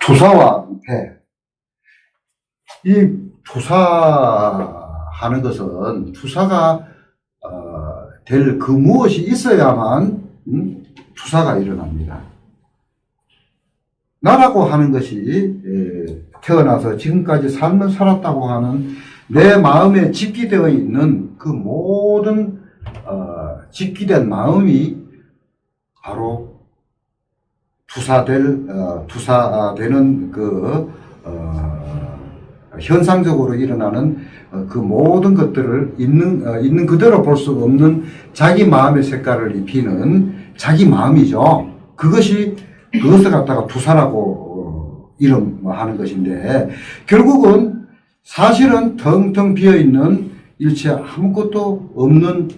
투사와 은폐. 이 투사하는 것은 투사가 될 그 무엇이 있어야만 투사가 일어납니다. 나라고 하는 것이 태어나서 지금까지 삶을 살았다고 하는 내 마음에 집기되어 있는 그 모든 집기된 마음이 바로 투사되는 현상적으로 일어나는 그 모든 것들을 있는 그대로 볼 수 없는 자기 마음의 색깔을 입히는 자기 마음이죠. 그것을 갖다가 투사라고 이름하는 것인데, 결국은 사실은 텅텅 비어있는 일체 아무것도 없는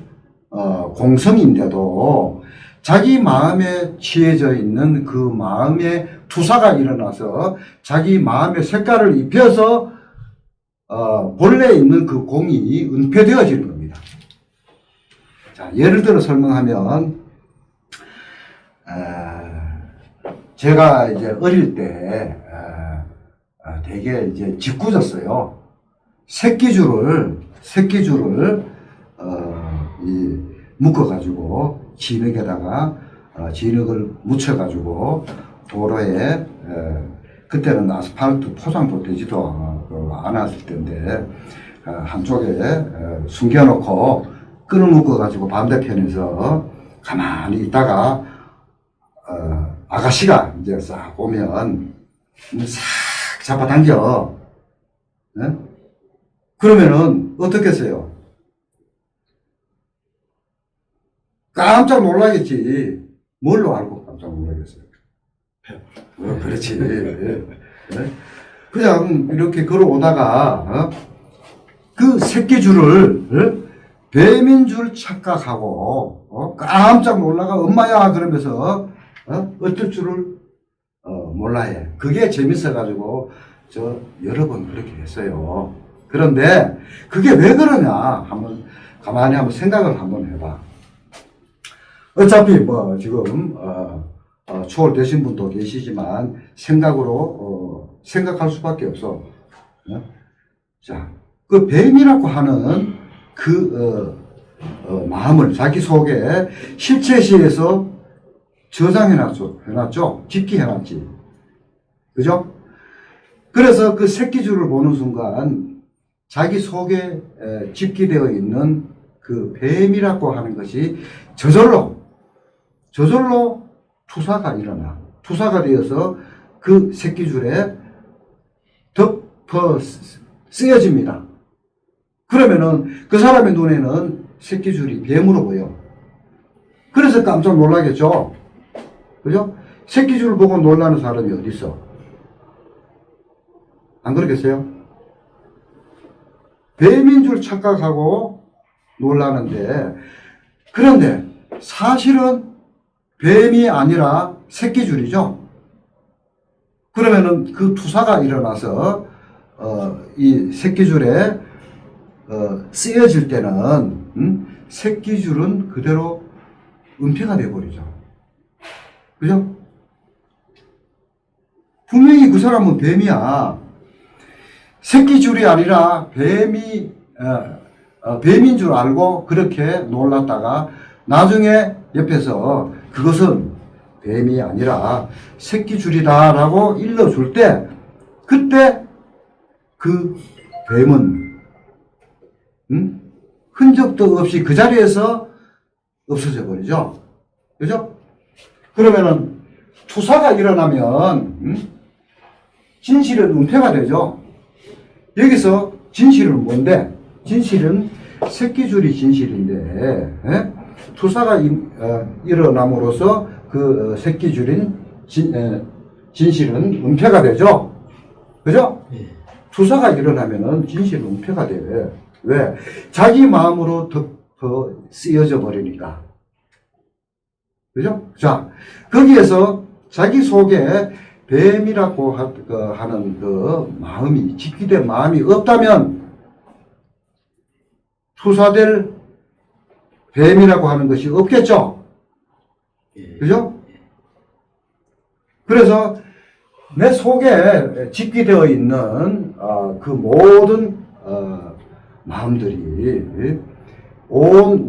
공성인데도 자기 마음에 취해져 있는 그 마음의 투사가 일어나서 자기 마음의 색깔을 입혀서 본래 있는 그 공이 은폐되어지는 겁니다. 자, 예를 들어 설명하면, 제가 이제 어릴 때 되게 이제 짓궂었어요. 새끼줄을 묶어가지고 진흙에다가 진흙을 묻혀가지고 도로에 그때는 아스팔트 포장도 되지도 않았을 텐데 한쪽에 숨겨놓고 끈을 묶어가지고 반대편에서 가만히 있다가 아가씨가 이제 싹 오면 싹 잡아당겨. 네? 그러면은 어떻겠어요? 깜짝 놀라겠지. 뭘로 알고 깜짝 놀라겠어요? 그렇지. 네. 그냥 이렇게 걸어오다가 그 새끼줄을 뱀인 줄 착각하고 깜짝 놀라가 엄마야 그러면서 어쩔 줄을 몰라해. 그게 재밌어가지고 저 여러 번 그렇게 했어요. 그런데 그게 왜 그러냐 한번 가만히 한번 생각을 한번 해봐. 어차피 뭐 지금 초월되신 분도 계시지만 생각할 수밖에 없어. 자, 그 뱀이라고 하는 마음을 자기 속에 실체시에서 저장해놨죠. 집기해놨지. 그죠? 그래서 그 새끼줄을 보는 순간 자기 속에 집기되어 있는 그 뱀이라고 하는 것이 저절로 투사가 일어나. 투사가 되어서 그 새끼줄에 덮어 쓰여집니다. 그러면은 그 사람의 눈에는 새끼줄이 뱀으로 보여. 그래서 깜짝 놀라겠죠. 그죠? 새끼줄을 보고 놀라는 사람이 어디 있어? 안 그러겠어요? 뱀인 줄 착각하고 놀라는데, 그런데 사실은 뱀이 아니라 새끼줄이죠. 그러면은 그 투사가 일어나서 이 새끼줄에 쓰여질 때는 새끼줄은 그대로 은폐가 되어버리죠. 그죠? 분명히 그 사람은 뱀이야. 새끼줄이 아니라 뱀인 줄 알고 그렇게 놀랐다가 나중에 옆에서 그것은 뱀이 아니라 새끼줄이다라고 일러줄 때, 그때 그 뱀은 흔적도 없이 그 자리에서 없어져 버리죠. 그죠? 그러면은 투사가 일어나면 진실은 은폐가 되죠. 여기서 진실은 뭔데? 진실은 새끼줄이 진실인데 투사가 일어남으로써 그 새끼줄인 진실은 은폐가 되죠. 그죠? 투사가 일어나면은 진실은 은폐가 돼. 왜? 자기 마음으로 덮어 쓰여져 버리니까. 그죠? 자, 거기에서 자기 속에 뱀이라고 하는 그 마음이, 집기된 마음이 없다면 투사될 뱀이라고 하는 것이 없겠죠? 그죠? 그래서 내 속에 집기되어 있는 그 모든 마음들이 온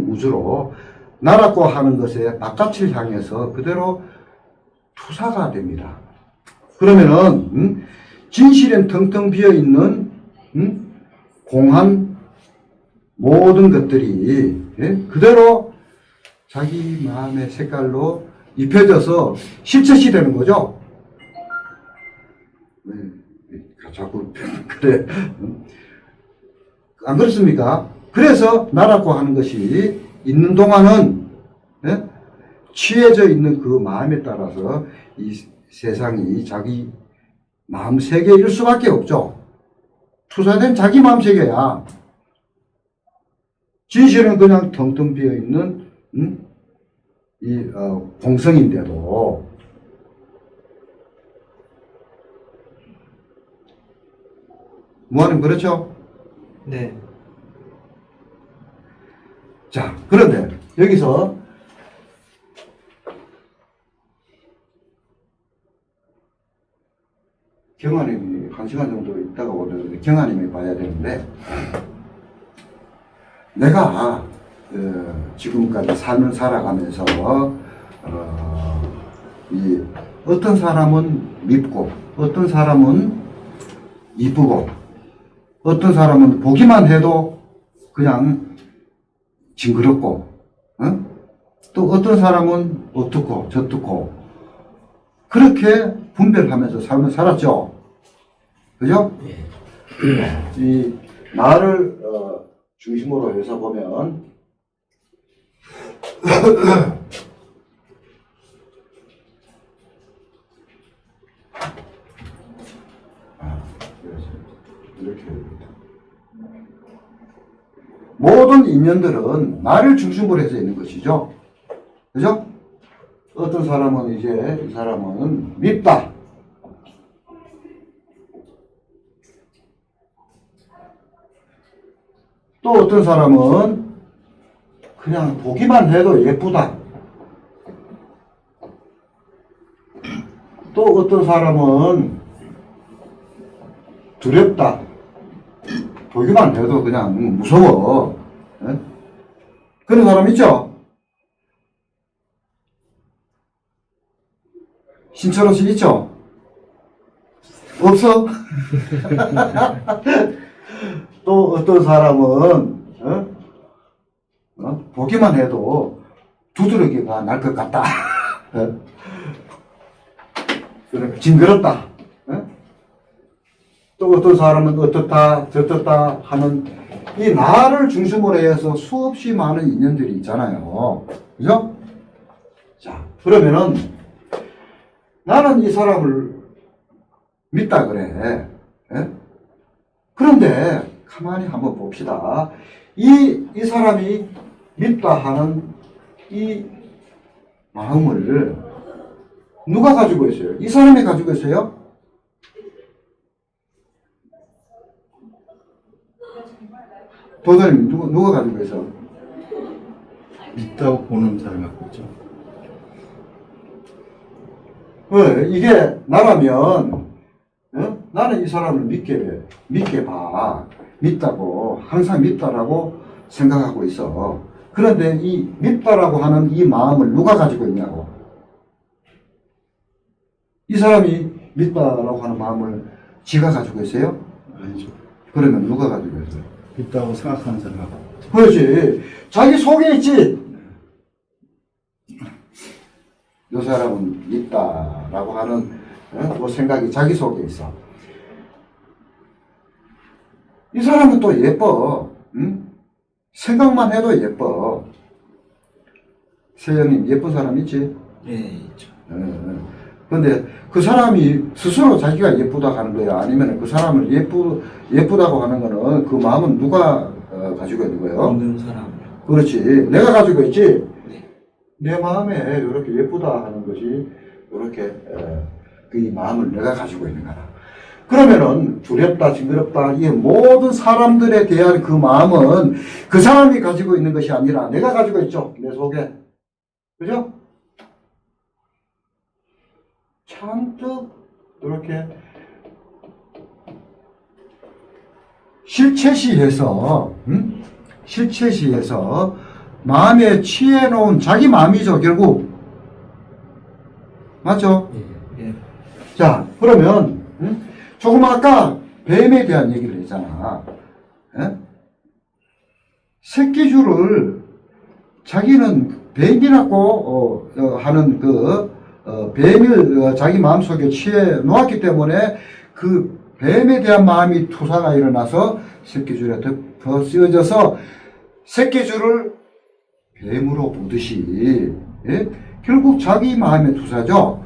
우주로 나라고 하는 것의 바깥을 향해서 그대로 투사가 됩니다. 그러면은 진실엔 텅텅 비어 있는 공한 모든 것들이 그대로 자기 마음의 색깔로 입혀져서 실체시 되는 거죠. 자꾸 그래. 안 그렇습니까? 그래서 나라고 하는 것이 있는 동안은 취해져 있는 그 마음에 따라서 이 세상이 자기 마음 세계일 수밖에 없죠. 투사된 자기 마음 세계야. 진실은 그냥 텅텅 비어 있는 공성인데도 무한은 그렇죠? 네. 자, 그런데 여기서 경아님이 1시간 정도 있다가 오는데 경아님이 봐야 되는데 내가 지금까지 삶을 살아가면서 이 어떤 사람은 밉고 어떤 사람은 이쁘고 어떤 사람은 보기만 해도 그냥 징그럽고 또 어떤 사람은 어떻고 저떻고 그렇게 분별하면서 삶을 살았죠. 그죠? 이 나를 중심으로 해서 보면 이렇게 모든 인연들은 나를 중심으로 해서 있는 것이죠. 그죠? 어떤 사람은 이제 이 사람은 밉다. 또 어떤 사람은 그냥 보기만 해도 예쁘다. 또 어떤 사람은 두렵다. 보기만 해도 그냥 무서워. 그런 사람 있죠? 신철호 씨 있죠? 없어? 또 어떤 사람은 보기만 해도 두드러기가 날 것 같다. 징그럽다. 또 어떤 사람은 어떻다 저떻다 하는 이 나를 중심으로 해서 수없이 많은 인연들이 있잖아요. 그죠? 자, 그러면은 나는 이 사람을 믿다 그래. 그런데 가만히 한번 봅시다. 이 사람이 믿다 하는 이 마음을 누가 가지고 있어요? 이 사람이 가지고 있어요? 도사님, 누가 가지고 있어? 믿다고 보는 사람이 갖고 있죠. 이게 나라면, 나는 이 사람을 믿게 봐. 믿다고, 항상 믿다라고 생각하고 있어. 그런데 이 믿다라고 하는 이 마음을 누가 가지고 있냐고. 이 사람이 믿다라고 하는 마음을 지가 가지고 있어요? 아니죠. 그러면 누가 가지고 있어요? 믿다고 생각하는 사람이 갖고 있죠. 그렇지. 자기 속에 있지. 이 사람은 믿다라고 하는 그 생각이 자기 속에 있어. 이 사람은 또 예뻐. 생각만 해도 예뻐. 세영님 예쁜 사람 있지? 네, 있죠. 근데 그 사람이 스스로 자기가 예쁘다 하는 거야? 아니면 그 사람을 예쁘다고 하는 거는 그 마음은 누가 가지고 있는 거예요? 믿는 사람. 그렇지. 내가 가지고 있지? 네. 내 마음에 이렇게 예쁘다 하는 것이 이렇게 그 마음을 내가 가지고 있는 거다. 그러면은 두렵다, 징그럽다, 이 모든 사람들에 대한 그 마음은 그 사람이 가지고 있는 것이 아니라 내가 가지고 있죠. 내 속에. 그죠? 자, 잔뜩 이렇게 실체시해서 실체시해서 마음에 취해 놓은 자기 마음이죠, 결국. 맞죠? 예. 자, 그러면 조금 아까 뱀에 대한 얘기를 했잖아. 예? 새끼줄을 자기는 뱀이라고 하는 뱀을 자기 마음속에 취해 놓았기 때문에 그 뱀에 대한 마음이 투사가 일어나서 새끼줄에 더 쓰여져서 새끼줄을 뱀으로 보듯이, 예? 결국 자기 마음의 투사죠.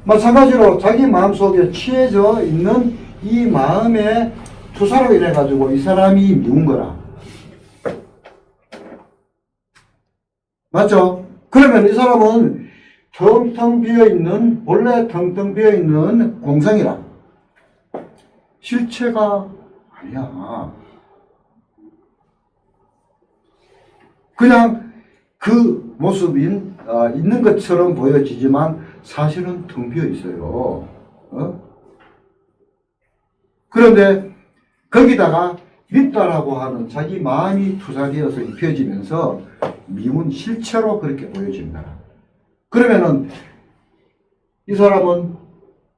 마찬가지로 자기 마음속에 취해져 있는 이 마음의 투사로 인해 가지고 이 사람이 미운 거라. 맞죠? 그러면 이 사람은 텅텅 비어있는, 원래 텅텅 비어있는 공성이라. 실체가 아니야. 그냥 그 모습인, 있는 것처럼 보여지지만 사실은 텅 비어 있어요. 그런데 거기다가 밉다라고 하는 자기 마음이 투사되어서 입혀지면서 미운 실체로 그렇게 보여진다. 그러면은 이 사람은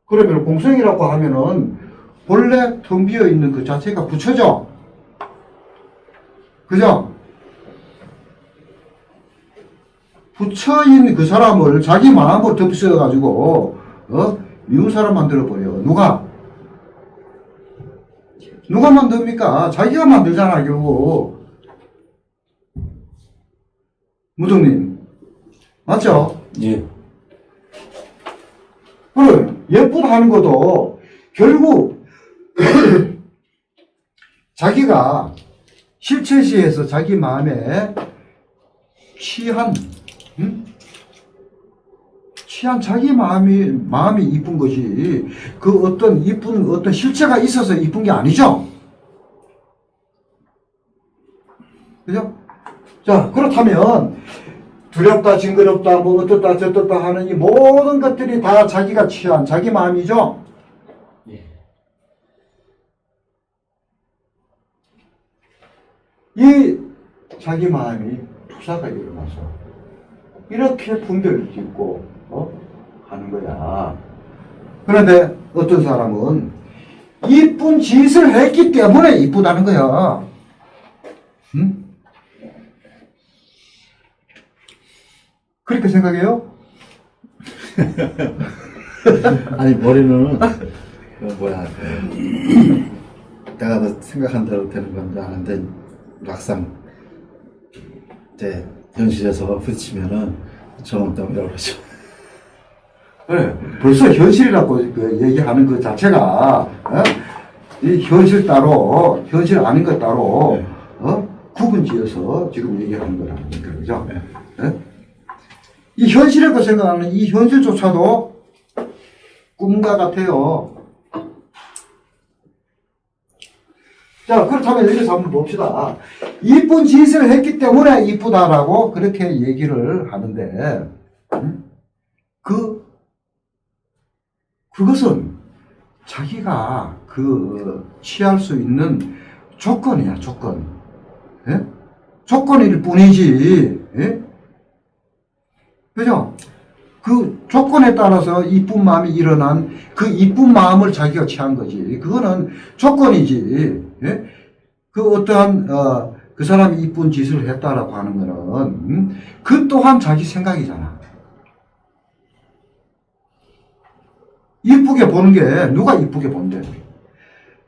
그러면 공성이라고 하면은 본래 텅 비어 있는 그 자체가 부처죠. 그죠? 부처인 그 사람을 자기 마음으로 덮어가지고 미운 사람 만들어버려. 누가 만듭니까? 자기가 만들잖아, 결국. 무등님. 맞죠? 예. 그래, 예쁘다 하는 것도 결국 자기가 실체시에서 자기 마음에 취한 자기 마음이 이쁜 것이 그 어떤 이쁜 어떤 실체가 있어서 이쁜 게 아니죠. 그죠? 자, 그렇다면 두렵다, 징그럽다, 뭐 어떻다, 저떻다 하는 이 모든 것들이 다 자기가 취한 자기 마음이죠. 예. 이 자기 마음이 투사가 일어나서 이렇게 분별을 짓고 하는 거야. 그런데 어떤 사람은 이쁜 짓을 했기 때문에 이쁘다는 거야. 응? 그렇게 생각해요? 아니, 머리는, 내가 생각한 대로 되는 건지 아는데, 막상, 이제, 현실에서 부딪히면은, 저놈 때문이라고 그러죠. 그래, 벌써 현실이라고 얘기하는 그 자체가, 이 현실 아닌 것 따로, 구분 지어서 지금 얘기하는 거라는 거니까, 그죠? 이 현실이라고 생각하는 이 현실조차도 꿈과 같아요. 자, 그렇다면 여기서 한번 봅시다. 이쁜 짓을 했기 때문에 이쁘다라고 그렇게 얘기를 하는데, 그것은 자기가 취할 수 있는 조건이야, 조건. 예? 조건일 뿐이지, 예? 그죠? 그 조건에 따라서 이쁜 마음이 일어난 그 이쁜 마음을 자기가 취한 거지. 그거는 조건이지. 예? 그 어떠한, 그 사람이 이쁜 짓을 했다라고 하는 거는, 그 또한 자기 생각이잖아. 이쁘게 보는 게 누가 이쁘게 본대?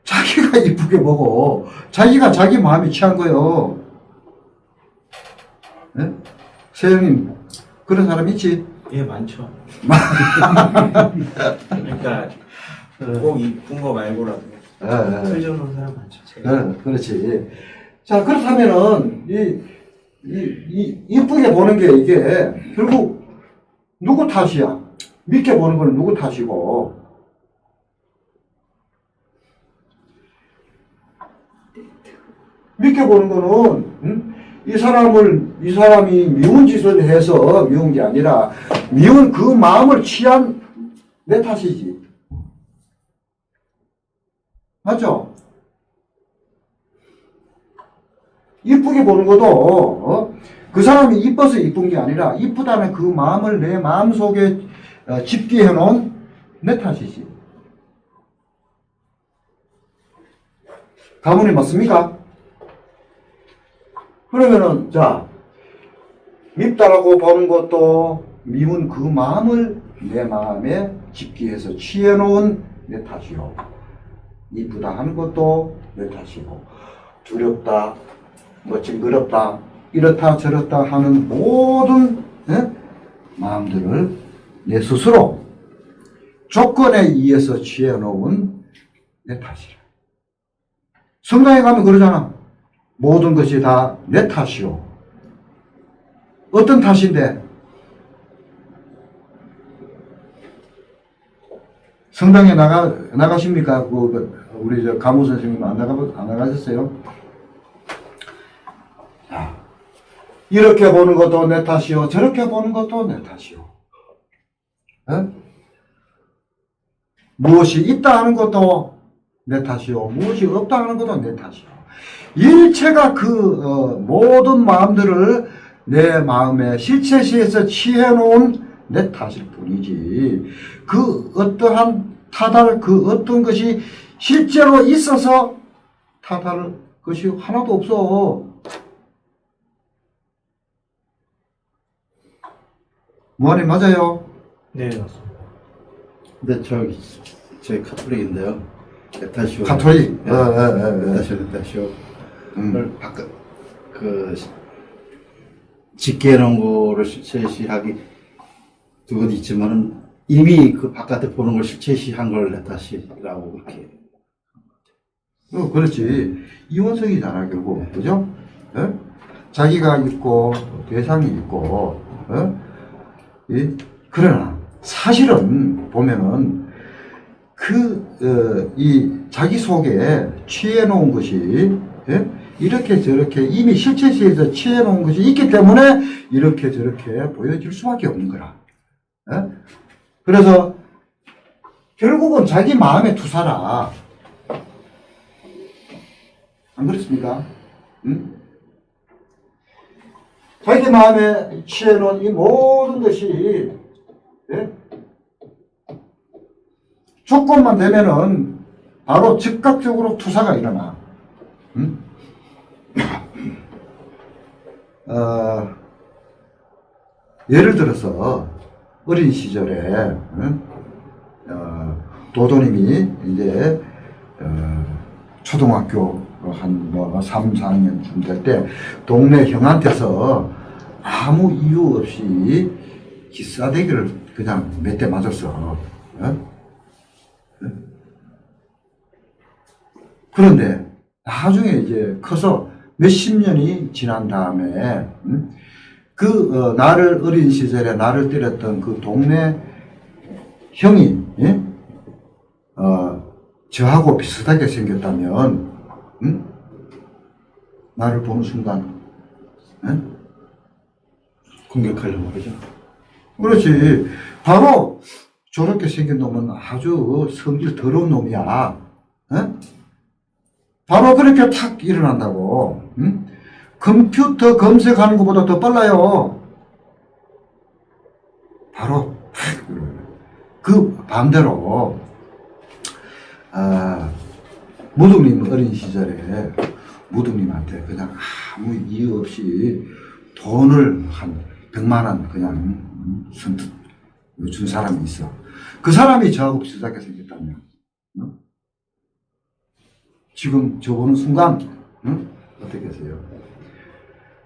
자기가 이쁘게 보고, 자기가 자기 마음이 취한 거요. 예? 세영님, 그런 사람 있지? 예, 많죠. 그러니까 꼭 이쁜 거 말고라도 흘려놓은 사람 많죠. 제가. 그렇지. 자, 그렇다면은 이쁘게 보는 게 이게 결국 누구 탓이야? 믿게 보는 거는 누구 탓이고? 믿게 보는 거는 이 사람이 미운 짓을 해서 미운 게 아니라 미운 그 마음을 취한 내 탓이지. 맞죠? 이쁘게 보는 것도 그 사람이 이뻐서 이쁜 게 아니라 이쁘다는 그 마음을 내 마음속에 집기해 놓은 내 탓이지. 가문이 맞습니까? 그러면은 자, 밉다라고 보는 것도 미운 그 마음을 내 마음에 집기해서 취해놓은 내 탓이요. 이쁘다 하는 것도 내 탓이고, 두렵다, 뭐 징그럽다, 이렇다 저렇다 하는 모든 마음들을 내 스스로 조건에 의해서 취해놓은 내 탓이라. 성당에 가면 그러잖아. 모든 것이 다 내 탓이요. 어떤 탓인데? 성당에 나가십니까? 우리 저 가무 선생님 안 나가셨어요? 자, 이렇게 보는 것도 내 탓이요. 저렇게 보는 것도 내 탓이요. 에? 무엇이 있다 하는 것도 내 탓이요. 무엇이 없다 하는 것도 내 탓이요. 일체가 그 모든 마음들을 내 마음의 실체시에서 취해놓은 내 탓일 뿐이지, 그 어떠한 타달, 그 어떤 것이 실제로 있어서 타달 것이 하나도 없어. 뭐하니 맞아요? 네, 맞습니다. 근데 저희 카톨릭인데요. 에타시오. 가톨릭. 에타시오. 을 바깥 집게 놓은 거를 실체시하기 두 건 있지만은 이미 그 바깥에 보는 걸 실체시한 걸 에타시라고 그렇게. 그렇지. 이원성이잖아, 결국. 그죠? 예? 자기가 있고, 대상이 있고, 그러나, 사실은, 보면은, 이 자기 속에 취해놓은 것이, 이렇게 저렇게 이미 실체시에서 취해놓은 것이 있기 때문에, 이렇게 저렇게 보여질 수밖에 없는 거라. 그래서, 결국은 자기 마음의 투사라. 안 그렇습니까? 응? 자기 마음에 취해놓은 이 모든 것이, 조건만 되면은 바로 즉각적으로 투사가 일어나. 응? 예를 들어서 어린 시절에 도도님이 이제 초등학교 한 3, 4학년쯤 될 때 동네 형한테서 아무 이유 없이 기싸대기를 그냥 몇 대 맞았어. 그런데 나중에 이제 커서 몇십 년이 지난 다음에 나를 어린 시절에 나를 때렸던 그 동네 형이 저하고 비슷하게 생겼다면 나를 보는 순간 공격하려고 그러죠. 그렇지. 바로 저렇게 생긴 놈은 아주 성질 더러운 놈이야. 바로 그렇게 탁 일어난다고. 컴퓨터 검색하는 것보다 더 빨라요. 바로 그 반대로 무등님 어린 시절에 무등님한테 그냥 아무 이유 없이 돈을 한 100만 원 그냥 선뜻 준 사람이 있어. 그 사람이 저하고 비슷하게 생겼다면 지금 저 보는 순간 어떻게 하세요?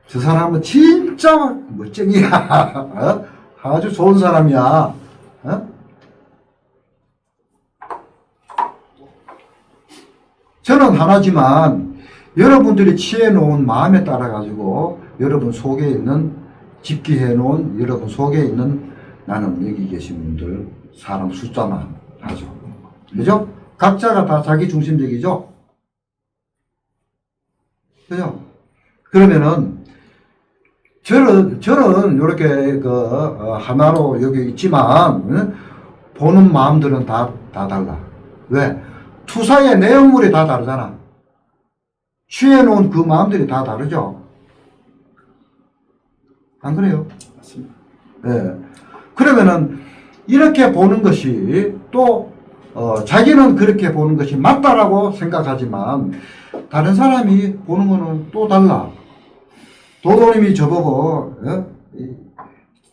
저 사람은 진짜 멋쟁이야. 아주 좋은 사람이야. 저는 하나지만 여러분들이 취해놓은 마음에 따라 가지고 여러분 속에 있는 집기해놓은 여러분 속에 있는 나는 여기 계신 분들 사람 숫자만 하죠. 그죠? 각자가 다 자기 중심적이죠? 그죠? 그러면은 저는 이렇게 하나로 여기 있지만 보는 마음들은 다 달라. 왜? 투사의 내용물이 다 다르잖아. 취해놓은 그 마음들이 다 다르죠. 안 그래요? 맞습니다. 네. 그러면은 이렇게 보는 것이 또 자기는 그렇게 보는 것이 맞다라고 생각하지만 다른 사람이 보는 거는 또 달라. 도도님이 저보고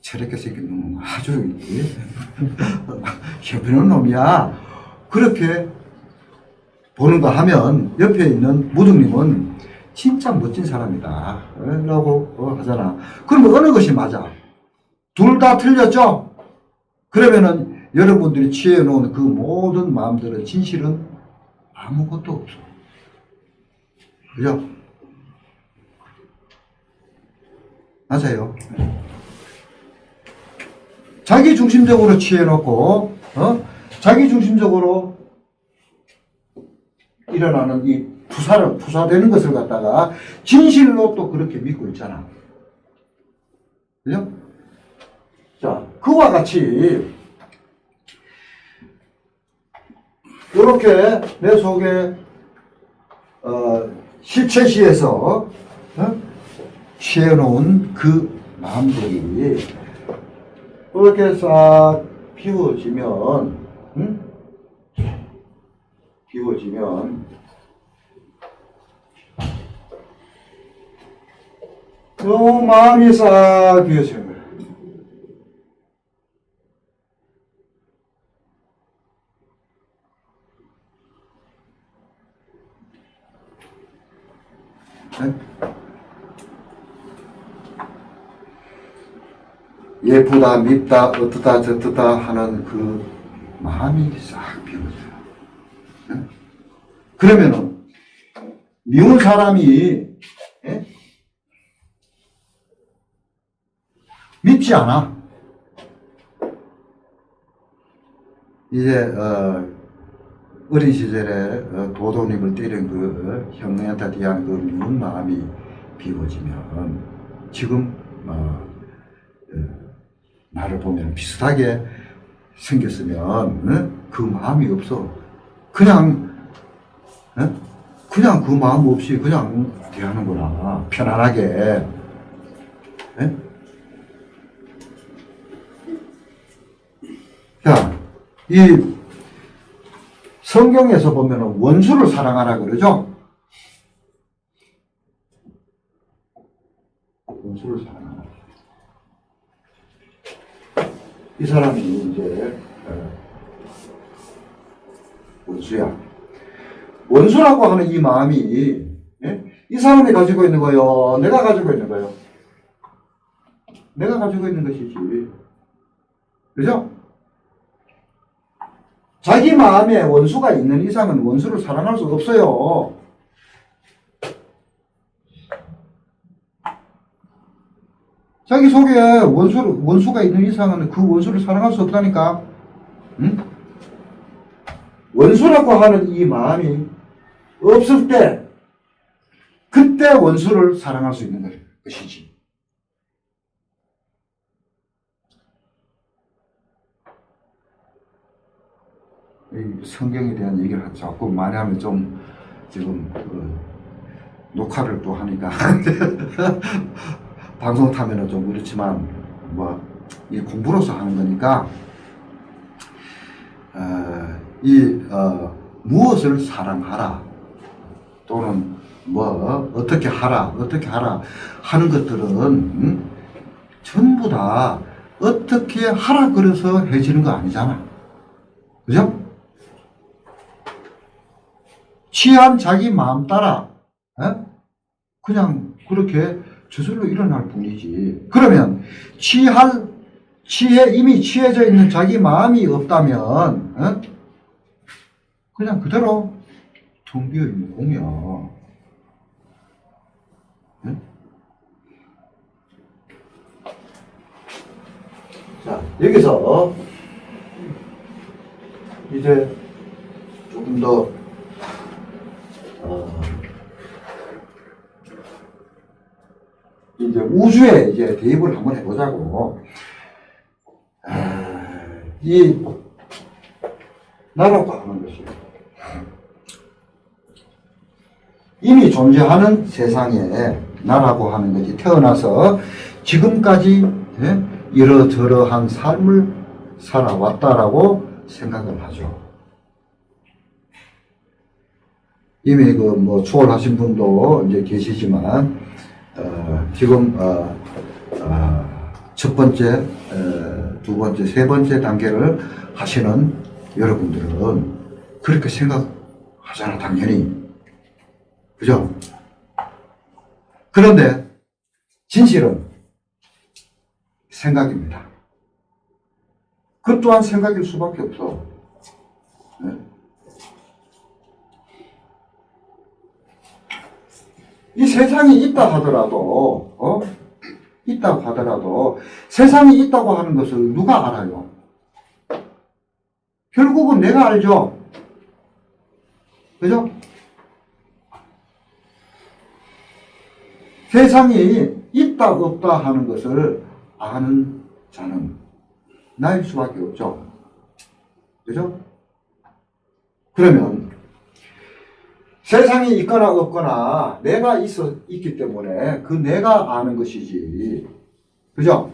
저렇게 생긴 놈은 아주 형편없는 놈이야 그렇게 보는 거 하면 옆에 있는 무등님은 진짜 멋진 사람이다 라고 하잖아. 그러면 어느 것이 맞아? 둘 다 틀렸죠? 그러면은 여러분들이 취해놓은 그 모든 마음들은 진실은 아무것도 없어. 그죠? 맞아요. 자기 중심적으로 취해놓고, 자기 중심적으로 일어나는 이 투사되는 것을 갖다가 진실로 또 그렇게 믿고 있잖아. 그죠? 자, 그와 같이, 이렇게 내 속에, 실체시에서, 취해놓은 그 마음들이 이렇게 싹 비워지면, 비워지면, 요 마음이 싹 비워지는 거예요. 네? 예쁘다, 밉다, 어떠다, 저떠다 하는 그 마음이 싹 비워져요. 네? 그러면은, 미운 사람이, 예? 밉지 않아. 이제, 어린 시절에 도도님을 때린 그 형네한테 대한 그 미운 마음이 비워지면, 지금, 나를 보면 비슷하게 생겼으면 그 마음이 없어. 그냥 그 마음 없이 그냥 대하는구나. 편안하게. 자, 이 성경에서 보면 원수를 사랑하라 그러죠? 원수를 사랑하라. 이 사람이 이제 원수야. 원수라고 하는 이 마음이 이 사람이 가지고 있는 거요? 내가 가지고 있는 거요? 내가 가지고 있는 것이지. 그죠? 자기 마음에 원수가 있는 이상은 원수를 사랑할 수 없어요. 자기 속에 원수가 있는 이상은 그 원수를 사랑할 수 없다니까. 응? 원수라고 하는 이 마음이 없을 때, 그때 원수를 사랑할 수 있는 것이지. 이 성경에 대한 얘기를 자꾸 많이 하면 좀, 지금, 녹화를 또 하니까. 방송 타면은 좀 그렇지만, 이 공부로서 하는 거니까, 무엇을 사랑하라, 또는 어떻게 하라 하는 것들은, 전부 다 어떻게 하라 그래서 해지는 거 아니잖아. 그죠? 취한 자기 마음 따라, 그냥 그렇게 저절로 일어날 뿐이지. 그러면 이미 취해져 있는 자기 마음이 없다면 그냥 그대로 텅 비어 있는 공이야. 자, 여기서 이제 조금 더 이제 우주에 이제 대입을 한번 해보자고. 이 나라고 하는 것이에요. 이미 존재하는 세상에 나라고 하는 것이 태어나서 지금까지 이러저러한 삶을 살아왔다라고 생각을 하죠. 이미 추월하신 분도 이제 계시지만, 지금, 첫 번째, 두 번째, 세 번째 단계를 하시는 여러분들은 그렇게 생각하잖아, 당연히. 그죠? 그런데 진실은 생각입니다. 그 또한 생각일 수밖에 없어. 네? 이 세상이 있다 하더라도, 있다고 하더라도, 세상이 있다고 하는 것을 누가 알아요? 결국은 내가 알죠? 그죠? 세상이 있다 없다 하는 것을 아는 자는 나일 수밖에 없죠. 그죠? 그러면 세상이 있거나 없거나 내가 있기 때문에 그 내가 아는 것이지. 그죠?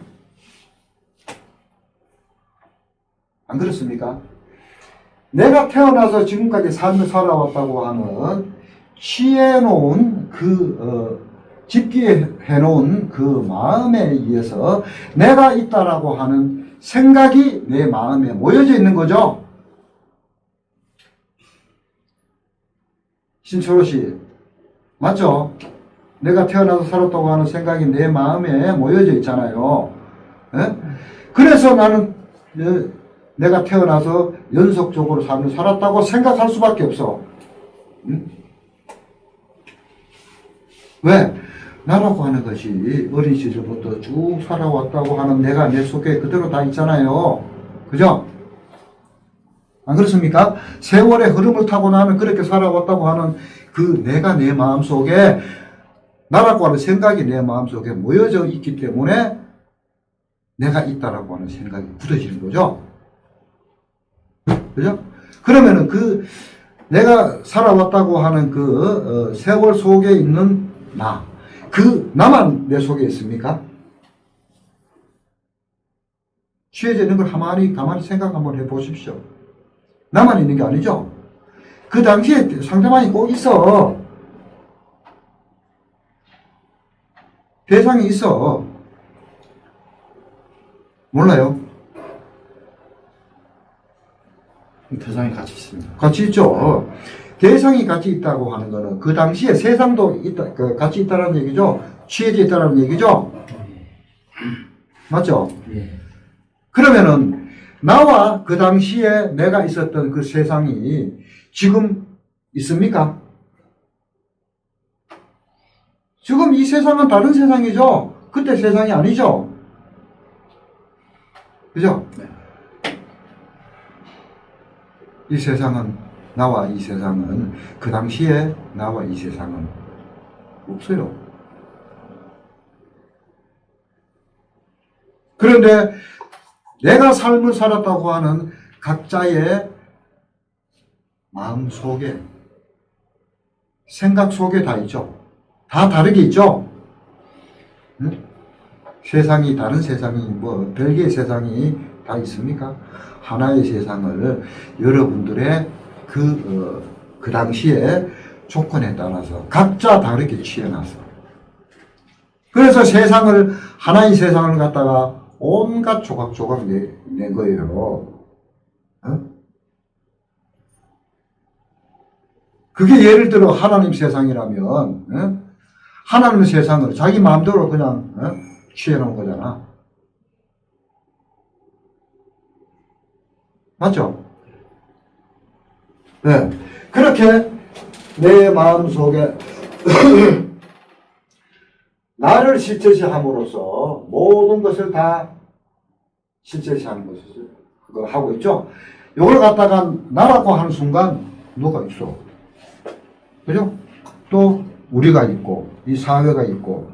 안 그렇습니까? 내가 태어나서 지금까지 삶을 살아왔다고 하는 취해놓은 집기해놓은 그 마음에 의해서 내가 있다라고 하는 생각이 내 마음에 모여져 있는 거죠. 신철호 씨, 맞죠? 내가 태어나서 살았다고 하는 생각이 내 마음에 모여져 있잖아요. 예? 그래서 나는 내가 태어나서 연속적으로 삶을 살았다고 생각할 수밖에 없어. 응? 왜? 나라고 하는 것이 어린 시절부터 쭉 살아왔다고 하는 내가 내 속에 그대로 다 있잖아요. 그죠? 안 그렇습니까? 세월의 흐름을 타고 나는 그렇게 살아왔다고 하는 그 내가 내 마음속에 나라고 하는 생각이 내 마음속에 모여져 있기 때문에 내가 있다라고 하는 생각이 굳어지는 거죠. 그죠? 그러면은 내가 살아왔다고 하는 세월 속에 있는 나만 내 속에 있습니까? 취해져 있는 걸 가만히 생각 한번 해 보십시오. 나만 있는 게 아니죠? 그 당시에 상대방이 꼭 있어. 대상이 있어. 몰라요? 대상이 같이 있습니다. 같이 있죠. 대상이 같이 있다고 하는 거는 그 당시에 세상도 같이 있다는 얘기죠. 취해져 있다는 얘기죠. 맞죠? 예. 그러면은 나와 그 당시에 내가 있었던 그 세상이 지금 있습니까? 지금 이 세상은 다른 세상이죠. 그때 세상이 아니죠. 그죠? 네. 이 세상은 나와 이 세상은 그 당시에 나와 이 세상은 없어요. 그런데 내가 삶을 살았다고 하는 각자의 마음 속에, 생각 속에 다 있죠. 다 다르게 있죠. 응? 세상이, 다른 세상이, 별개의 세상이 다 있습니까? 하나의 세상을 여러분들의 그 당시에 조건에 따라서 각자 다르게 취해놨어. 그래서 하나의 세상을 갖다가 온갖 조각조각 낸 거예요. 어? 그게 예를 들어 하나님 세상이라면, 하나님 세상을 자기 마음대로 그냥 취해놓은 거잖아. 맞죠? 네. 그렇게 내 마음 속에 나를 실제시 함으로써 모든 것을 다 실제시 하는 것을 그거 하고 있죠. 이걸 갖다가 나라고 하는 순간 누가 있어. 그죠? 또 우리가 있고 이 사회가 있고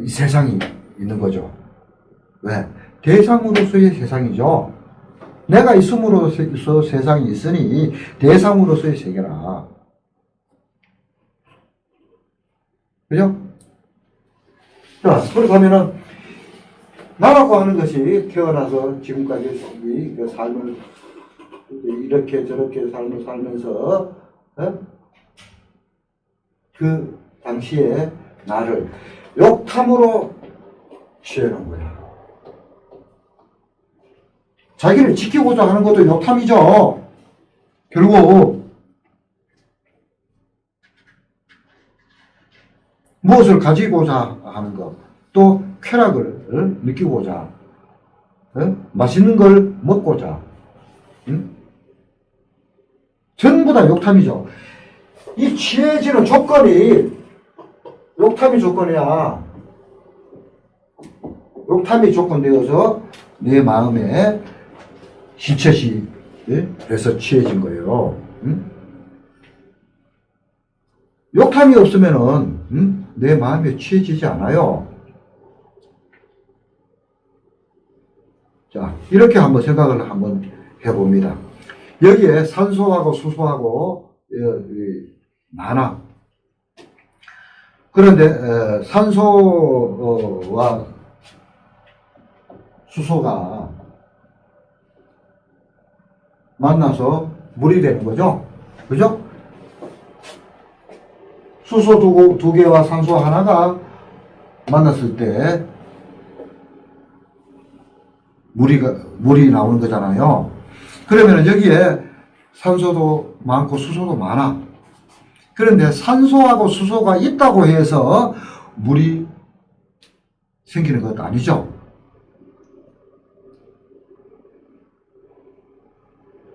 이 세상이 있는 거죠. 왜? 대상으로서의 세상이죠. 내가 있음으로써 세상이 있으니 대상으로서의 세계라. 그죠? 자, 그렇다면은 나라고 하는 것이 태어나서 지금까지 이 삶을 이렇게 저렇게 삶을 살면서 그 당시에 나를 욕탐으로 취해놓은 거예요. 자기를 지키고자 하는 것도 욕탐이죠. 결국 무엇을 가지고자 하는 것, 또 쾌락을 느끼고자, 맛있는 걸 먹고자, 전부 다 욕탐이죠. 이 취해지는 조건이 욕탐이 조건이야. 욕탐이 조건되어서 내 마음에 시쳇이 돼서 취해진 거예요. 욕탐이 없으면은 내 마음에 취해지지 않아요. 자, 이렇게 한번 생각을 한번 해봅니다. 여기에 산소하고 수소하고 많아. 그런데 산소와 수소가 만나서 물이 되는 거죠. 그죠? 수소 두 개와 산소 하나가 만났을 때 물이 나오는 거잖아요. 그러면 여기에 산소도 많고 수소도 많아. 그런데 산소하고 수소가 있다고 해서 물이 생기는 것도 아니죠.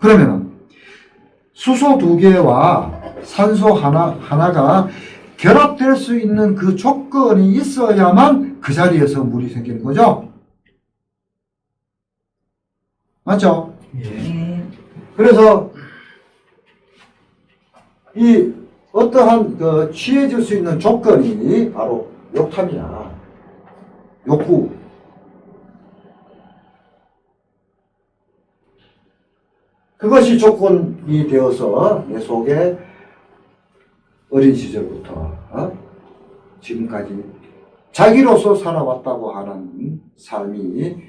그러면 수소 두 개와 산소 하나가 결합될 수 있는 그 조건이 있어야만 그 자리에서 물이 생기는 거죠. 맞죠? 예. 그래서 이 어떠한 취해질 수 있는 조건이 바로 욕탐이야. 욕구. 그것이 조건이 되어서 내 속에 어린 시절부터 지금까지 자기로서 살아왔다고 하는 삶이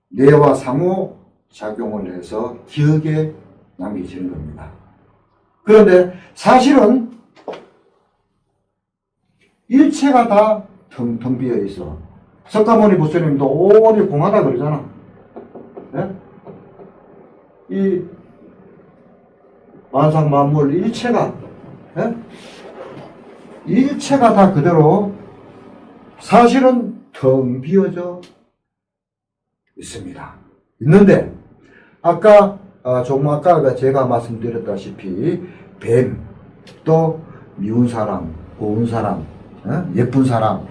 뇌와 상호 작용을 해서 기억에 남겨지는 겁니다. 그런데 사실은 일체가 다 텅텅 비어 있어. 석가모니 부처님도 온이 공하다 그러잖아. 네? 이 만상 만물 일체가 일체가 다 그대로 사실은 텅 비어져 있습니다. 있는데 아까 조금 아까 제가 말씀드렸다시피 뱀, 또 미운 사람, 고운 사람, 예쁜 사람,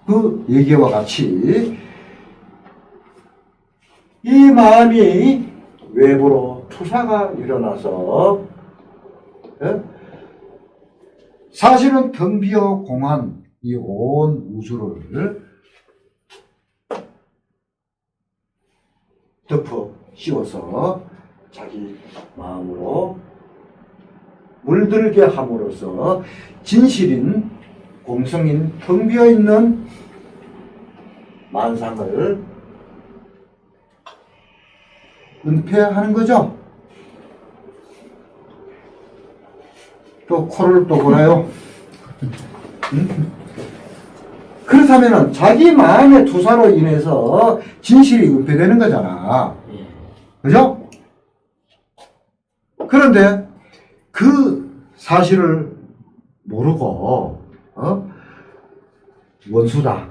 그 얘기와 같이 이 마음이 외부로 투사가 일어나서 사실은 텅 비어 공한 이 온 우주를 덮어 씌워서 자기 마음으로 물들게 함으로써 진실인 공성인 텅 비어 있는 만상을 은폐하는 거죠. 또 코를 또 골아요. 그렇다면 자기 마음의 투사로 인해서 진실이 은폐되는 거잖아. 그죠? 그런데 그 사실을 모르고 원수다,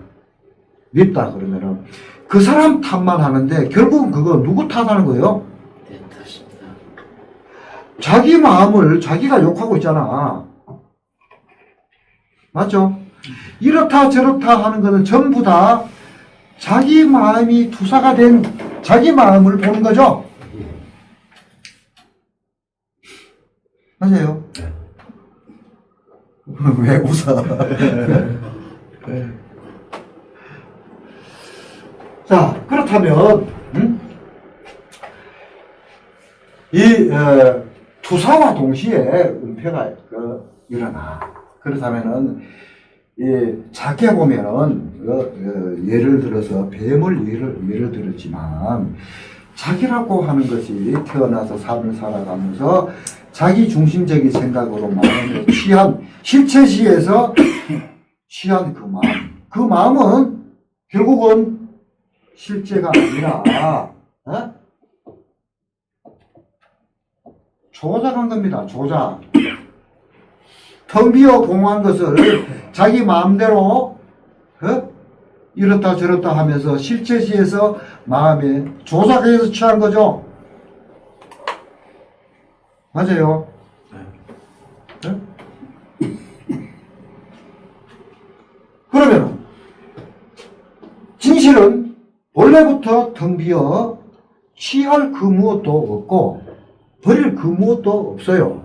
밉다 그러면은 그 사람 탓만 하는데 결국은 그거 누구 탓하는 거예요? 내 탓입니다. 자기 마음을 자기가 욕하고 있잖아. 맞죠? 이렇다 저렇다 하는 것은 전부 다 자기 마음이 투사가 된 자기 마음을 보는 거죠. 맞아요? 왜 웃어? 자, 그렇다면 이 투사와 동시에 은폐가 일어나. 그렇다면은 작게 보면은 예를 들어서 뱀을 예를 들었지만 자기라고 하는 것이 태어나서 삶을 살아가면서 자기 중심적인 생각으로 마음을 취한 실체시에서 취한 그 마음은 결국은 실제가 아니라 조작한 겁니다. 조작. 텅 비어 공한 것을 자기 마음대로 이렇다 저렇다 하면서 실체시에서 마음에 조작해서 취한 거죠. 맞아요. 그러면 진실은 원래부터 텅 비어 취할 그 무엇도 없고 버릴 그 무엇도 없어요.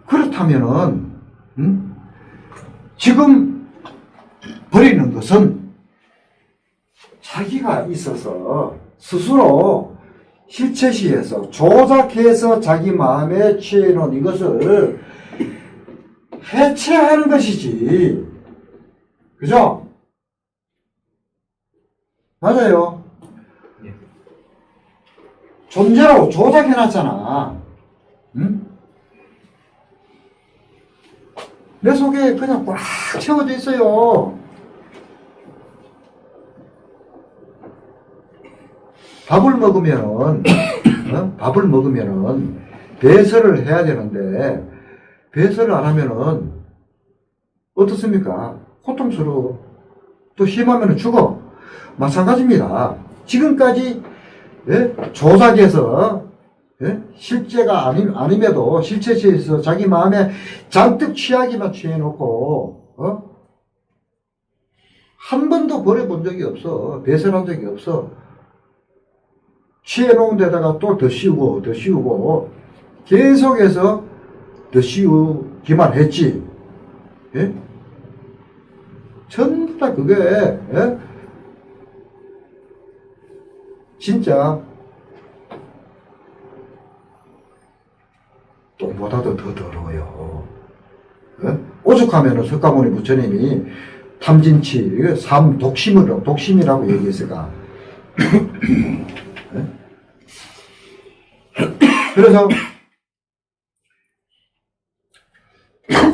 그렇다면은 지금 버리는 것은 자기가 있어서 스스로 실체시에서 조작해서 자기 마음에 취해놓은 이것을 해체하는 것이지. 그죠? 맞아요. 존재로 조작해놨잖아. 응? 내 속에 그냥 꽉 채워져 있어요. 밥을 먹으면은 배설을 해야 되는데 배설을 안 하면은 어떻습니까? 고통스러워. 또 심하면은 죽어. 마찬가지입니다. 지금까지 조작해서 실제가 아님에도 실체시에서 자기 마음에 잔뜩 취하기만 취해놓고 한 번도 버려본 적이 없어. 배설한 적이 없어. 취해놓은 데다가 또 더 씌우고 계속해서 더 씌우기만 했지. 전부 다 그게 진짜 똥보다도 더 더러워요. 오죽하면은 석가모니 부처님이 탐진치, 독심이라고 얘기했을까. 그래서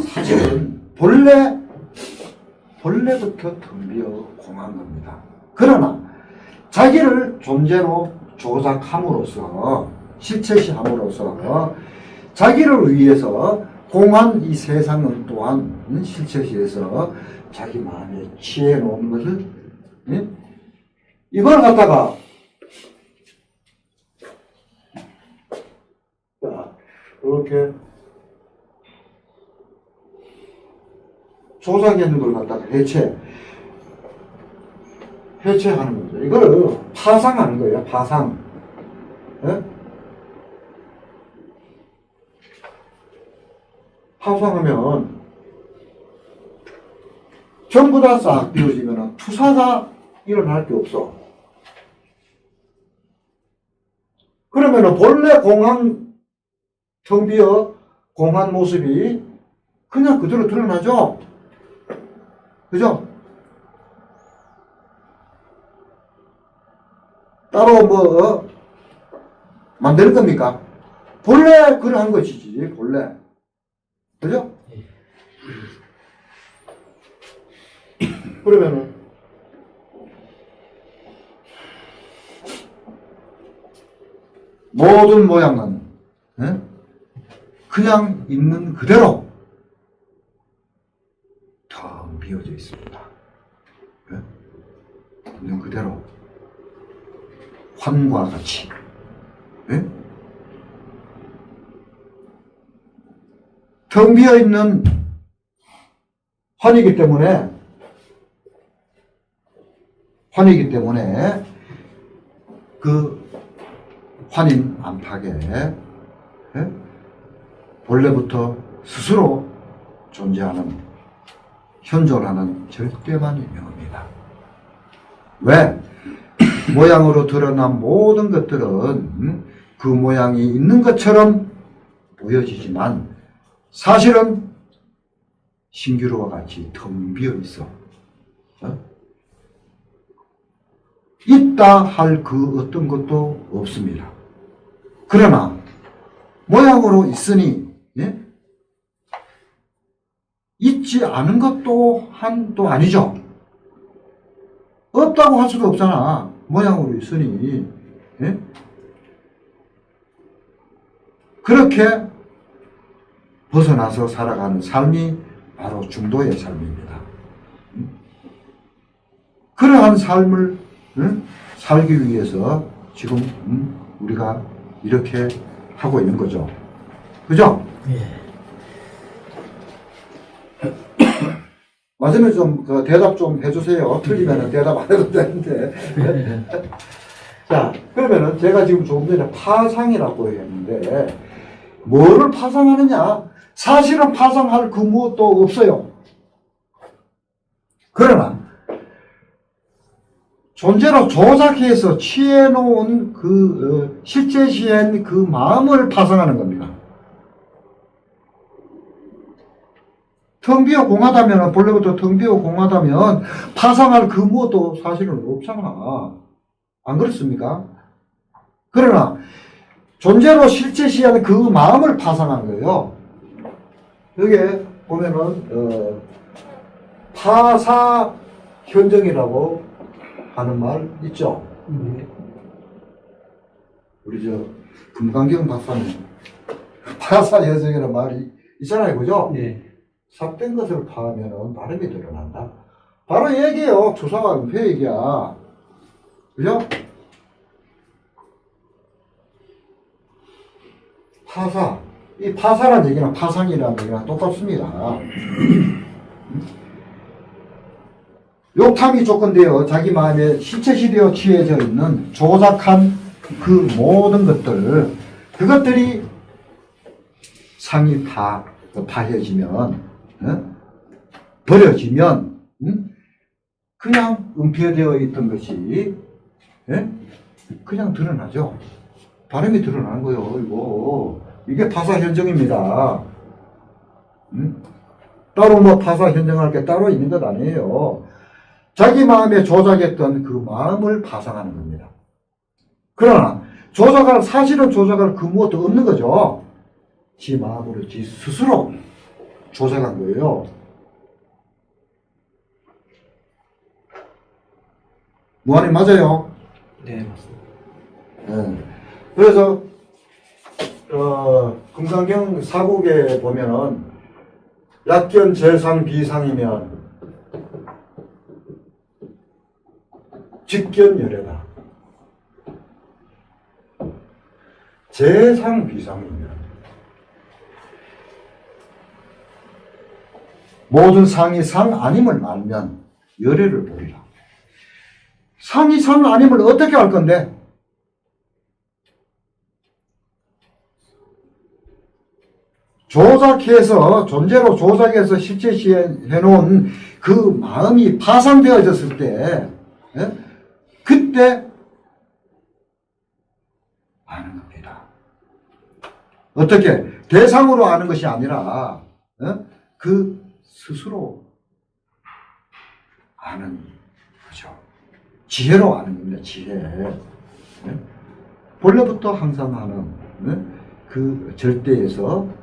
사실은 본래부터 텅 비어 공한 겁니다. 그러나 자기를 존재로 조작함으로써 실체시함으로써 자기를 위해서 공한 이 세상은 또한 실체시에서 자기 마음에 취해 놓은 것을 이걸 갖다가 이렇게 조작했는 걸 갖다가 해체하는 거죠. 이걸 파상하는 거예요. 파상. 파상하면 전부 다 싹 비워지면 투사가 일어날 게 없어. 그러면 본래 공한 텅 비어 공한 모습이 그냥 그대로 드러나죠. 그죠? 따로 만드는 겁니까? 본래 그러한 것이지, 본래. 그죠? 그러면은, 모든 모양은, 그냥 있는 그대로 텅 비어져 있습니다. 있는 그대로. 환과 같이. 텅 비어 있는 환이기 때문에 그 환인 안팎에 본래부터 스스로 존재하는 현존하는 절대만 유명합니다. 왜? 모양으로 드러난 모든 것들은 그 모양이 있는 것처럼 보여지지만 사실은 신기루와 같이 텅 비어 있어. 있다 할 그 어떤 것도 없습니다. 그러나 모양으로 있으니 있지 않은 것도 한도 아니죠. 없다고 할 수도 없잖아. 모양으로 있으니. 그렇게 벗어나서 살아가는 삶이 바로 중도의 삶입니다. 그러한 삶을 살기 위해서 지금 우리가 이렇게 하고 있는 거죠. 그죠? 예. 맞으면 좀 대답 좀 해주세요. 틀리면 대답 안 해도 되는데. 자, 그러면은 제가 지금 조금 전에 파상이라고 했는데 뭐를 파상하느냐? 사실은 파상할 그 무엇도 없어요. 그러나 존재로 조작해서 취해놓은 그 실제시한 그 마음을 파상하는 겁니다. 텅 비어 공하다면, 본래부터 텅 비어 공하다면 파상할 그 무엇도 사실은 없잖아. 안 그렇습니까? 그러나 존재로 실제시하는 그 마음을 파상한 거예요. 여기에 보면은 파사 현정이라고 하는 말 있죠. 우리 저 금강경 박사님 파사 현정이라는 말이 있잖아요, 그죠? 네. 삭된 것을 파하면 발음이 드러난다. 바로 얘기예요. 주사와 은폐 얘기야. 그죠? 파사. 이 파사란 얘기랑 파상이라는 얘기랑 똑같습니다. 욕탐이 조건되어 자기 마음에 실체시되어 취해져 있는 조작한 그 모든 것들, 그것들이 상이 파해지면, 버려지면, 그냥 은폐되어 있던 것이, 그냥 드러나죠. 발음이 드러나는 거예요, 이거. 이게 파사 현정입니다. 따로 뭐 파사 현정할 게 따로 있는 것 아니에요. 자기 마음에 조작했던 그 마음을 파상하는 겁니다. 그러나 사실은 조작할 그 무엇도 없는 거죠. 지 마음으로 지 스스로 조작한 거예요. 무한이 맞아요? 네, 맞습니다. 네. 그래서 금강경 사국에 보면은 약견 재상 비상이면 직견 열애다. 재상 비상이면 모든 상이 상 아님을 알면 열애를 보리라. 상이 상 아님을 어떻게 알 건데? 조작해서, 존재로 조작해서 실제시해놓은 그 마음이 파상되어졌을 때, 그때 아는 겁니다. 어떻게? 대상으로 아는 것이 아니라, 그 스스로 아는 거죠. 지혜로 아는 겁니다, 지혜. 본래부터 항상 하는, 그 절대에서,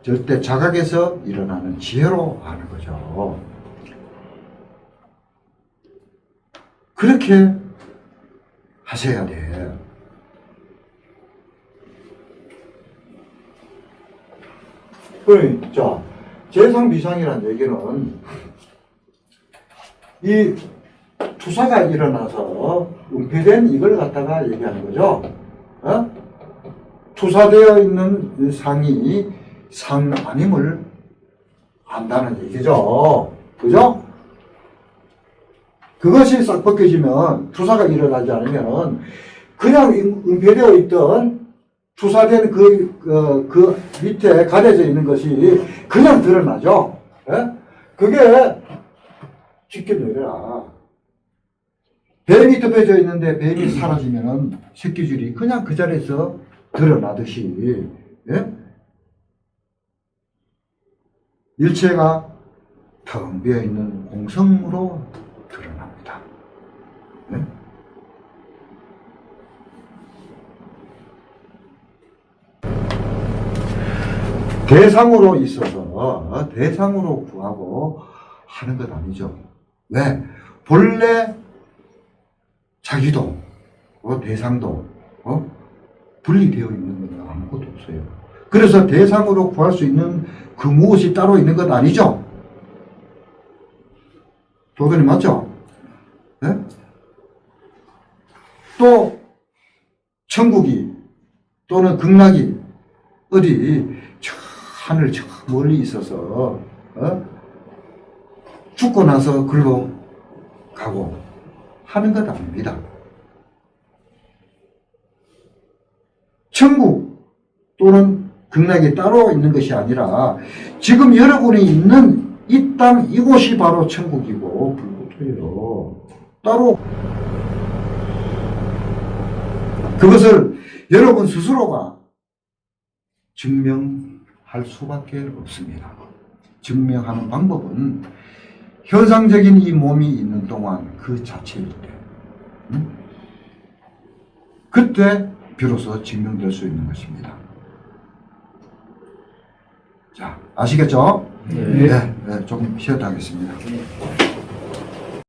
절대 자각에서 일어나는 지혜로 아는 거죠. 그렇게 하셔야 돼. 자, 재상 비상이라는 얘기는 이 투사가 일어나서 은폐된 이걸 갖다가 얘기하는 거죠. 투사되어 있는 상이 상 아님을 안다는 얘기죠. 그죠? 그것이 싹 벗겨지면, 투사가 일어나지 않으면, 그냥 은폐되어 있던 투사된 그 밑에 가려져 있는 것이 그냥 드러나죠. 그게 직견열애라. 뱀이 덮여져 있는데 뱀이 사라지면은 새끼줄이 그냥 그 자리에서 드러나듯이, 예? 일체가 텅 비어 있는 공성으로 드러납니다. 예? 대상으로 있어서 대상으로 구하고 하는 것 아니죠. 왜? 본래 자기도 대상도 분리되어 있는 건 아무것도 없어요. 그래서 대상으로 구할 수 있는 그 무엇이 따로 있는 것 아니죠. 도전이 맞죠? 네? 또 천국이 또는 극락이 어디 저 하늘 저 멀리 있어서 죽고 나서 글로 가고 하는 것 아닙니다. 천국 또는 극락이 따로 있는 것이 아니라 지금 여러분이 있는 이 땅 이곳이 바로 천국이고 불구토예요. 따로 그것을 여러분 스스로가 증명할 수밖에 없습니다. 증명하는 방법은 현상적인 이 몸이 있는 동안 그 자체일 때, 그때 비로소 증명될 수 있는 것입니다. 자, 아시겠죠? 네. 네, 조금 쉬었다 하겠습니다. 네.